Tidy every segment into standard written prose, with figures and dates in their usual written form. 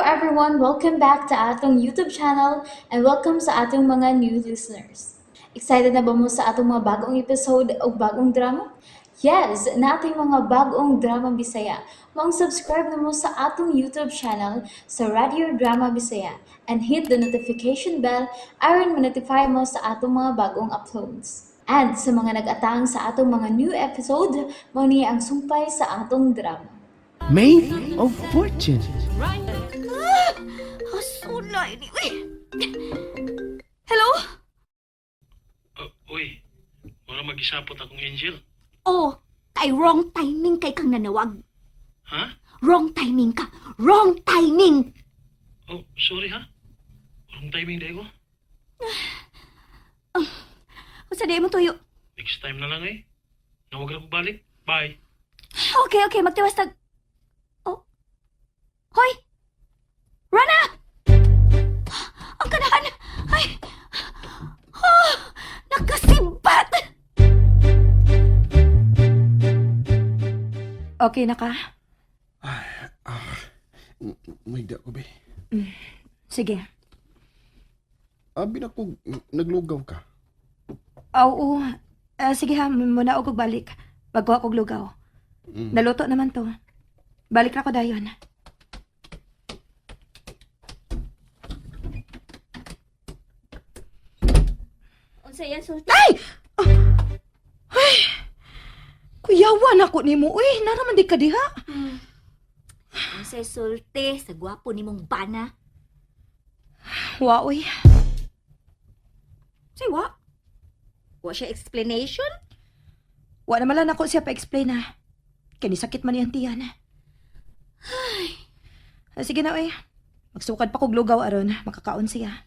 everyone, welcome back to atong YouTube channel and welcome sa atong mga new listeners. Excited na ba mo sa atong mga bagong episode o bagong drama? Yes, na ating mga bagong drama Bisaya. Mag-subscribe na mo sa atong YouTube channel sa Radio Drama Bisaya and hit the notification bell aron ma-notify mo sa atong mga bagong uploads. And sa mga nag-atang sa atong mga new episode, mo niya ang sumpay sa atong drama. Made of Fortune. Asulay ni. Uy! Hello? Uy, wala mag-isapot akong Angel. Oh, kay wrong timing kay kang nanawag. Ha? Wrong timing ka. Wrong timing! Oh, sorry ha. Walang timing dahil ko. Kung sa mo tuyo. Next time na lang eh. Nawag ako balik. Bye. Okay, magtiwas tag... Oh. Hoy! Rana! Ang kanahan! Ay! Oh, nakasibat! Okay na ka? May da ko be. Sige. Abi na ko naglugaw ka. Oo. Sige ha, muna ako balik. Bago ako lugaw. Naluto naman to. Balik na ako dayon. Unsa yan, sulti? Ay! Ay! Kuyawan ako nimo. Uy, naraman di ka diha. Unsa sulti sa gwapo nimong bana? Wa, uy. Say wa? Wa siya explanation? Wa naman lang ako siya pa-explain na. Kani sakit man niyang tiyan. Sige na, uy. Magsukad pa kog lugaw aron. Makakaon siya.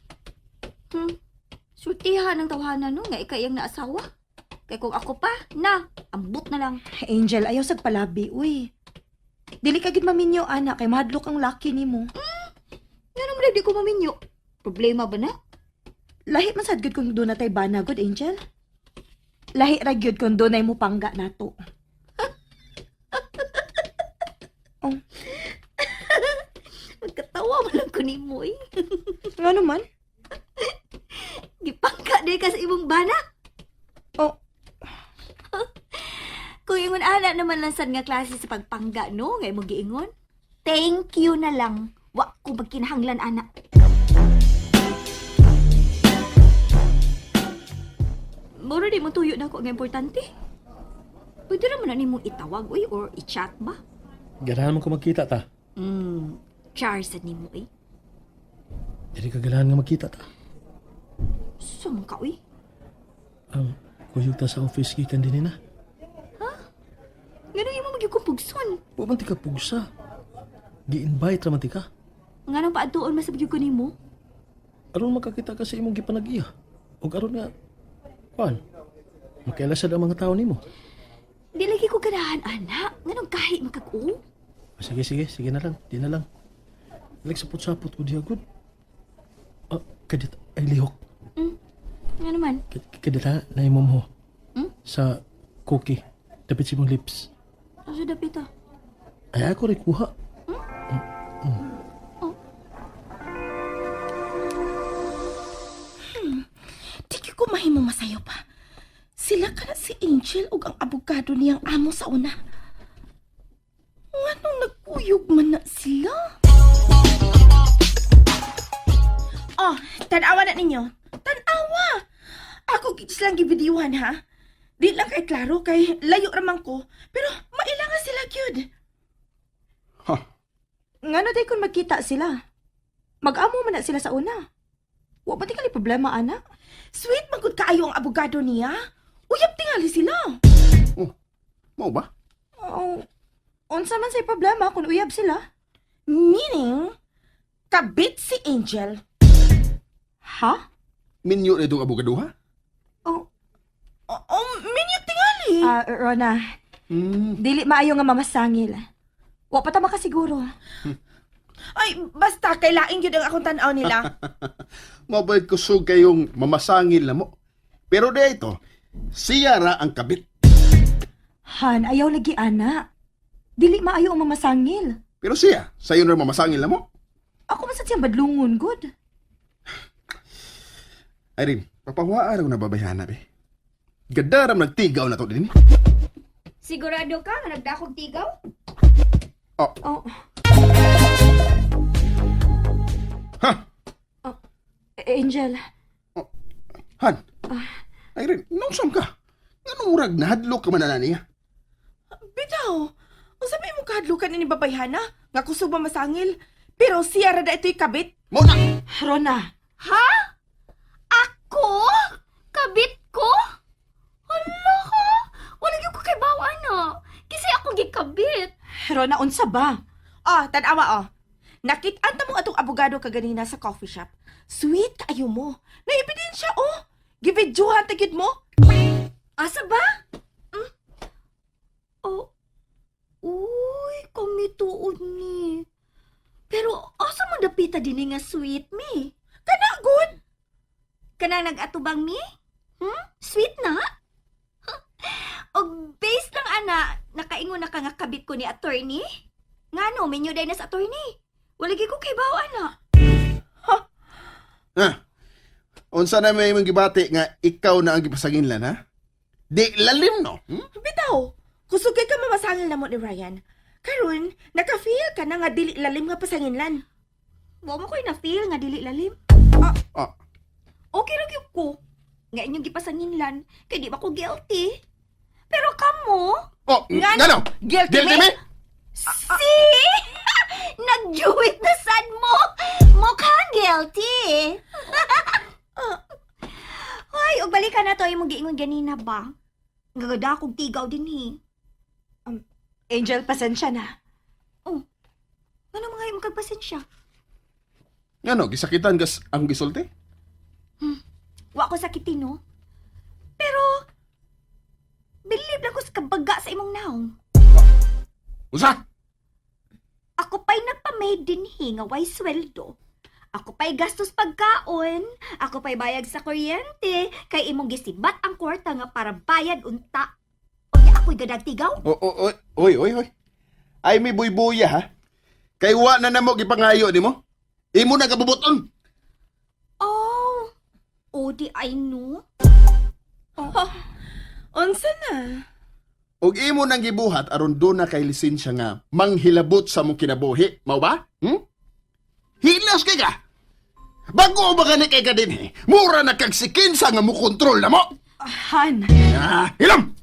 Sultihan ng tawhanan no, nga ikay ang naasawa. Kay kung ako pa, na, ambot na lang. Angel, ayaw sag palabi, uy. Dili ka gid maminyo, anak. Kay mahadlok ang laki nimo. Nga naman di ko maminyo. Problema ba na? Lahi man sad gud kung doon natay bana, good, Angel. Lahi ra gyud kung doon mo pangga nato. Oh, Magkatawa mo lang ko ni mo eh. nga naman? Gipangka din ka sa imong bana. Oh, Kung ingon ana naman lang sad nga klase sa pagpangga no, nga imong giingon. Thank you na lang. Wa ko magkinahanglan ana. Mura di mo tuyo na ako nga importante. Pwede naman na nimong itawag uy or i-chat ba? Ganahan mo ko magkita ta. Char sad nimo eh. Dili ka ganahan nga magkita ta. Saan ka uy? Kuyog ta sa office gikan din na. Nga nang imo magyukupugson. Wa man ti ka pugsa. Gi-invite ra man ti ka. Nga nang paadtuon masabyug ko nimo. Aron makakita ka sa imong gipanag-iya. Ug aron nga kuan. Makailasad ang mga tao nimo. Di lagi ko ganahan, anak. Nga nang kahit magkag-o. Sige na lang. Di na lang. Nagsapot-sapot ko diha good. Kadit ay lihok. Nga naman. Kadit ha na imong mo. Hmm? Sa cookie. Dapat si mong lips. Asa dapit ah? Ay ako rin kuha. di ko mahimo masayo pa. Sila ka na si Angel ug ang abogado niyang amo sa una. Anong nagkuyog man na sila? Oh, tanawa na ninyo. Tanawa! Ako gits lang gibidiwan ha. Di lang kay klaro kay layo ramang ko. Pero mailangan sila gyud. Ha? Ngano day kung magkita sila? Mag-amo man na sila sa una. Wa ba tingali problema, ana? Sweet magud kaayo ang abogado niya. Uyab tingali sila. Oh, mau ba? Oh, unsa man say problema kung uyab sila? Meaning, kabit si Angel. Ha? Minyo na itong abogado ha? Minyo tingali. Rona, dili maayo nga mamasangil. Wa pa ta makasiguro. Ay, basta kailaing yun ang akong tanaw nila. Mabait ko sug kayong mamasangil na mo. Pero dito, siya ra ang kabit. Han, ayaw lagi ana. Dili maayo ang mamasangil. Pero siya, sa'yo na mamasangil na mo. Ako man sa siyang badlungon, good. Irene, papawa araw na babayana, be. Gadaram nagtigaw na to din. Sigurado ka nga nagdakog tigaw? Oh, Ha? Angel. Han? Irene, nausam ka? Anong urag na hadlok ka man na niya? Bitaw, kung sabi mo kahadlukan ni babayhana, nga kusog ba masangil, pero siya rada ito'y kabit. Mo na! Rona. Ha? Ako? Kabit ko? Hala ka? Wala gyud ko kay bawa na. Kasi ako gikabit. Rona, unsa ba? Oh, tanawa oh. Nakit-anta mo atong abogado kaganina sa coffee shop. Sweet kaayo mo. Naibidensya oh. Gividyohan tagid mo. Asa ba? Oh. Uy, kamituod ni. Pero asa mo dapita din nga sweet mi? Kana good. Kanang nag-atubang mi? Sweet na? Og based lang ana, nakaingon na ka nga kabit ko ni attorney? Ngano, menyo day na sa attorney. Wala gyud ko kay bawa na. Unsa na may mong gibati nga ikaw na ang gipasanginlan, ha? Di lalim, no? Bitaw, kusog kay ka mamasangil na mo ni Ryan. Karon, naka-feel ka na nga dili lalim nga pasanginlan. Wa mo ko'y na-feel nga dili lalim. Ah, Okay ra gyud ko. Nga inyong gipasanginlan, kay di ba ko guilty? Pero kamo, oh, ngano? Guilty Guilty me? me? see? Nag-juwit na sad mo. Mukhang guilty. Hoy, og balikan na to imong giingon ganina ba? Gagada akong tigaw din Angel, pasensya na. Ano mga imong kagpasensya? Ngano, gisakitan gas ang gisulti? Wa ko sakitin, no? Pero, believe lang ko sa kabaga sa imong naong. Usa? Ako pa'y nagpa-made din nga way sweldo. Ako pa'y gastos pagkaon. Ako pa'y bayag sa kuryente. Kay imong gisibat ang kwarta nga para bayad unta. O niya ako'y gadagtigaw? Oy. Ay, may buy-buya, ha? Kay wa na namo gipangayo ni mo? Imo na kabubuton. Oh, o di I know. Unsa na? Og imo nang gibuhat aron do na kay lisensya nga manghilabot sa mong kinabuhi, mao ba? Hilas kay ka. Bago ba ka ni kay ka din eh. Mura na kag sikinsa nga mo kontrol na mo. Han. Hilam!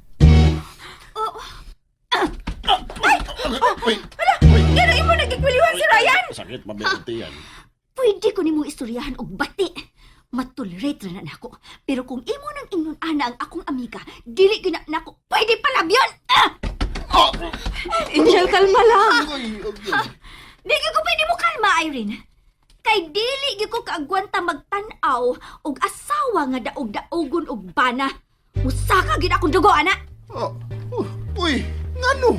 Ngano imo nagkikwiliwan si Ryan? Sakit mabiti yan. Pwede ko nimong istoryahan og bati. Matolerate na nako. Pero kung imo nang ingnon ana ang akong amiga, dili gina nako. Pwede palabyon. Angel, kalma lang. Di ko pwede mo kalma, Irene. Kay dili gyud ko kaagwanta magtan-aw og asawa nga daog-daogon og bana. Musaka gid akong dugo, ana. Uy, ngano?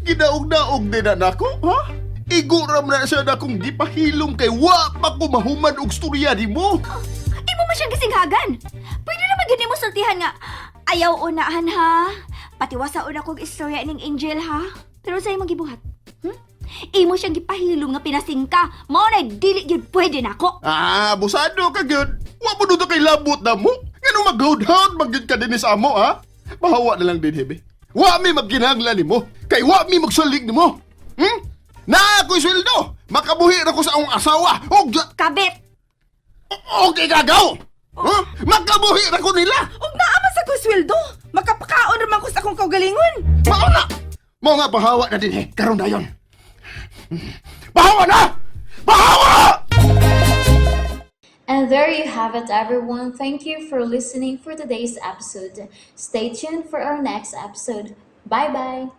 Gidaog-daog din na nako, ha? Iguram na siya na kung gipahilom kay wa pa ko mahuman og storya di mo. Imo man siya gisinghagan. Pwede naman gid mo sultihan nga. Ayaw unahan ha. Patiwasa una kog istorya ning Angel ha. Pero sa imong gibuhat. Imo siyang gipahilom nga pinasingka. Mao na dili gyud pwede nako. Busado ka gyud. Wa mo dito kay labot na mo. Ngano mag-hound magyud ka din sa amo, ha? Bahawa na lang din, hebe. Wa mi magginahanglan nimo. Kay wa mi magsalig nimo. Na ako'y sweldo. Makabuhi na ko sa akong asawa. Kabit. Okay, gagaw! Huh? Makabuhi na ko nila! Og naaman sa kuy sweldo. Makapakaon naman ko sa akong kaugalingon. Mauna! Mo nga pahawa na din eh. Karon dayon. Pahawa na! Pahawa! And there you have it, everyone. Thank you for listening for today's episode. Stay tuned for our next episode. Bye-bye.